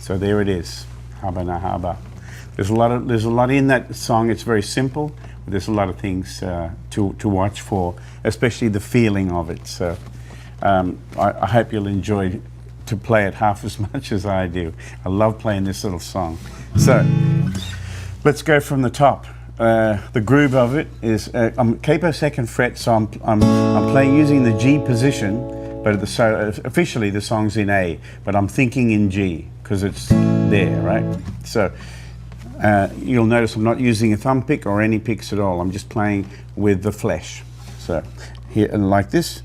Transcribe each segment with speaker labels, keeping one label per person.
Speaker 1: So there it is, Haba na Haba. There's a lot in that song. It's very simple, but there's a lot of things to watch for, especially the feeling of it. So I hope you'll enjoy to play it half as much as I do. I love playing this little song. So let's go from the top. The groove of it is I'm capo second fret, so I'm playing using the G position, but officially the song's in A, but I'm thinking in G because it's there, right? So you'll notice I'm not using a thumb pick or any picks at all. I'm just playing with the flesh. So here, like this.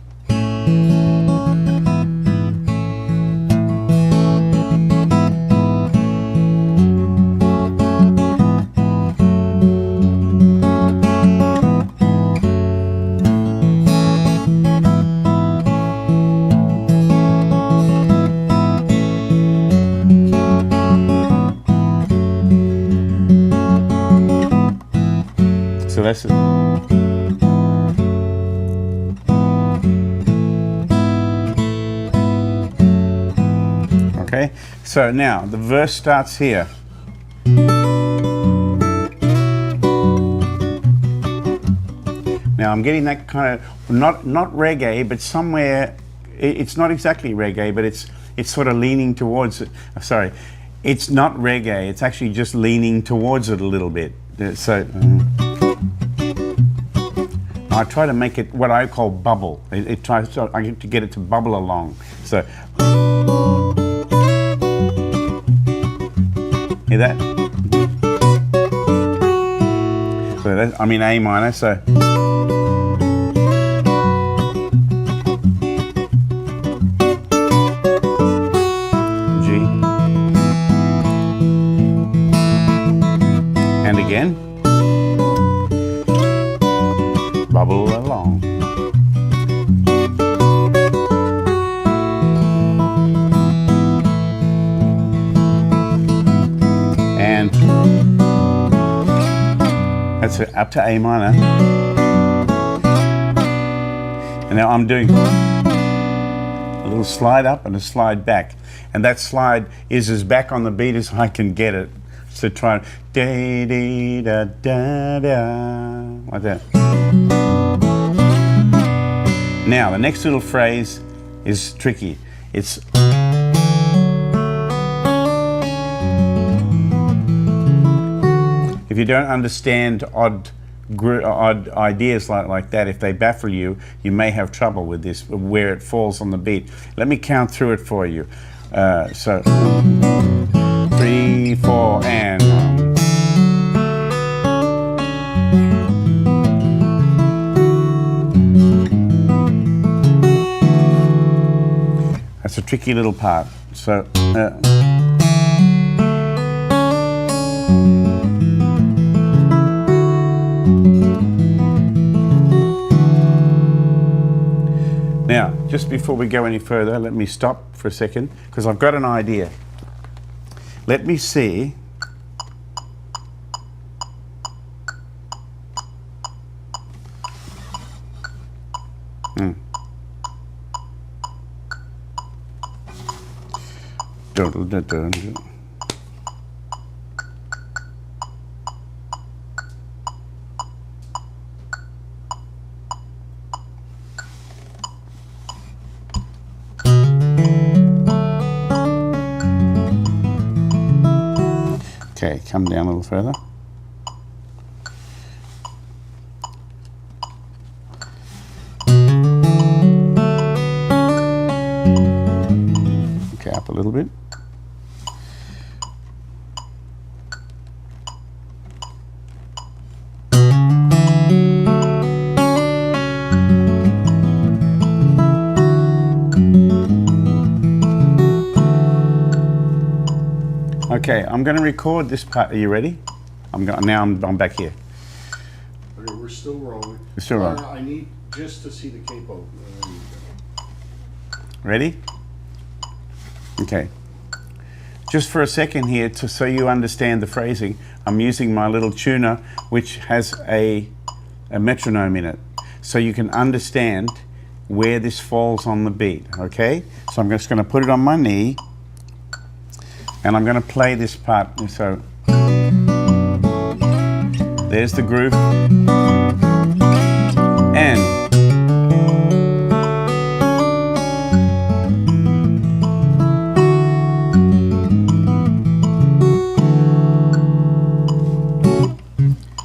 Speaker 1: So that's it. Okay, so now the verse starts here. Now I'm getting that kind of, not reggae, but somewhere, it's not exactly reggae, but it's sort of leaning towards it. Sorry, it's not reggae, it's actually just leaning towards it a little bit. So, I try to make it what I call bubble. It tries to, I get to get it to bubble along. So, hear that? So that, I'm in A minor, so. G. And again. Bubble along. And that's it, up to A minor. And now I'm doing a little slide up and a slide back. And that slide is as back on the beat as I can get it. So try da dee da da da like that. Now the next little phrase is tricky. It's if you don't understand odd ideas like that, if they baffle you, you may have trouble with this, where it falls on the beat. Let me count through it for you. So 3, 4, and 1. That's a tricky little part. So now, just before we go any further, let me stop for a second, because I've got an idea. Let me see. Okay, come down a little further. Okay, up a little bit. Okay, I'm going to record this part. Are you ready? I'm back here.
Speaker 2: Okay, we're still rolling.
Speaker 1: We're still rolling.
Speaker 2: I need just to see the capo.
Speaker 1: Ready? Okay. Just for a second here, so you understand the phrasing, I'm using my little tuner, which has a metronome in it, so you can understand where this falls on the beat. Okay? So I'm just going to put it on my knee. And I'm going to play this part. So there's the groove. And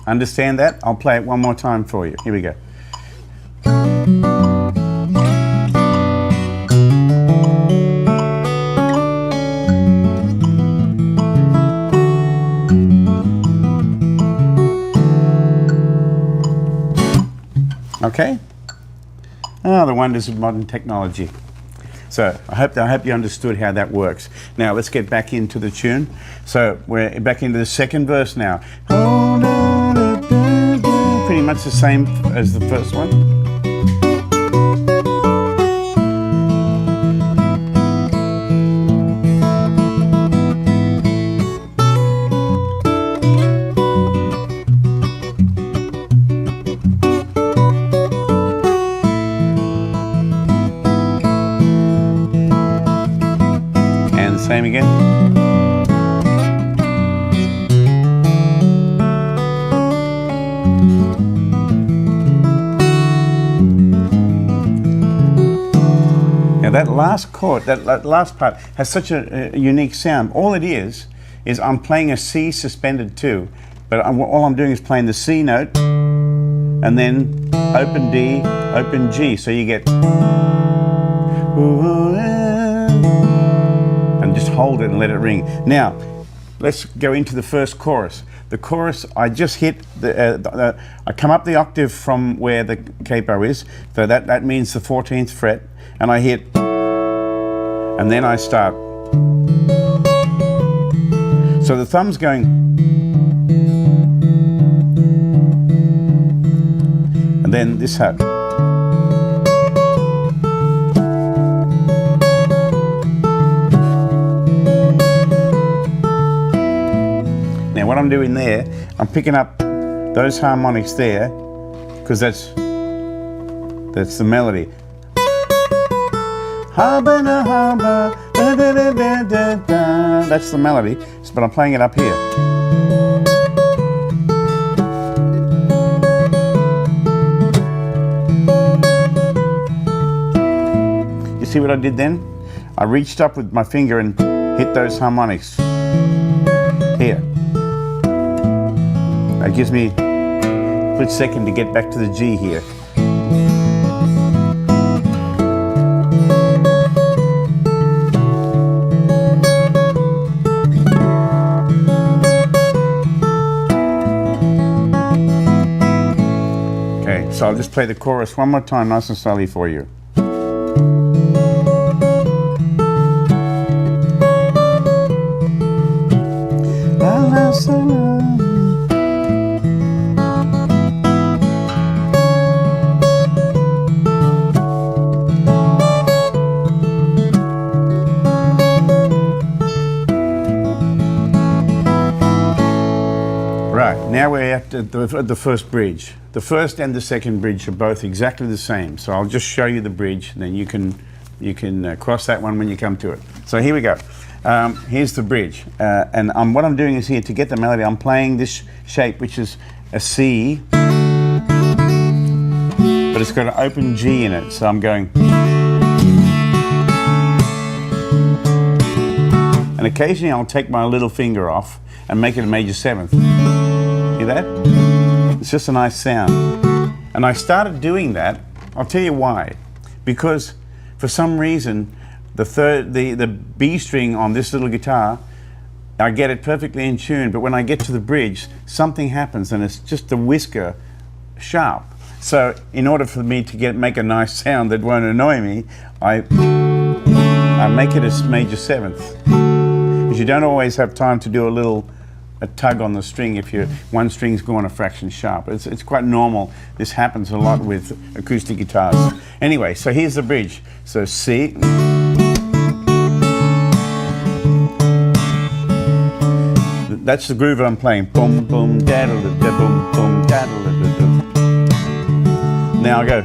Speaker 1: understand that? I'll play it one more time for you. Here we go. Okay? Ah, the wonders of modern technology. So I hope you understood how that works. Now let's get back into the tune. So we're back into the second verse now. Pretty much the same as the first one. And the same again. That last chord, that last part has such a unique sound. All it is I'm playing a C suspended 2, but all I'm doing is playing the C note and then open D, open G. So you get, and just hold it and let it ring. Now, let's go into the first chorus. The chorus, I just hit, I come up the octave from where the capo is, so that means the 14th fret, and I hit, and then I start. So the thumb's going, and then this hat. Now what I'm doing there, I'm picking up those harmonics there, because that's the melody. Haba na haba, da da da da da da. That's the melody, but I'm playing it up here. You see what I did then? I reached up with my finger and hit those harmonics here. That gives me a split second to get back to the G here. So I'll just play the chorus one more time, nice and slowly for you. Right, now we're at the first bridge. The first and the second bridge are both exactly the same. So I'll just show you the bridge, and then you can cross that one when you come to it. So here we go. Here's the bridge, and what I'm doing is here to get the melody. I'm playing this shape, which is a C, but it's got an open G in it. So I'm going, and occasionally I'll take my little finger off and make it a major 7th. Hear that? It's just a nice sound. And I started doing that, I'll tell you why. Because for some reason, the B string on this little guitar, I get it perfectly in tune, but when I get to the bridge, something happens and it's just a whisker sharp. So in order for me to make a nice sound that won't annoy me, I make it a major 7th. Because you don't always have time to do a tug on the string if one string's going a fraction sharp. It's quite normal. This happens a lot with acoustic guitars. Anyway, so here's the bridge. So C. That's the groove I'm playing. Boom, boom, daddle, da, boom, boom, daddle, da, da. Now I go.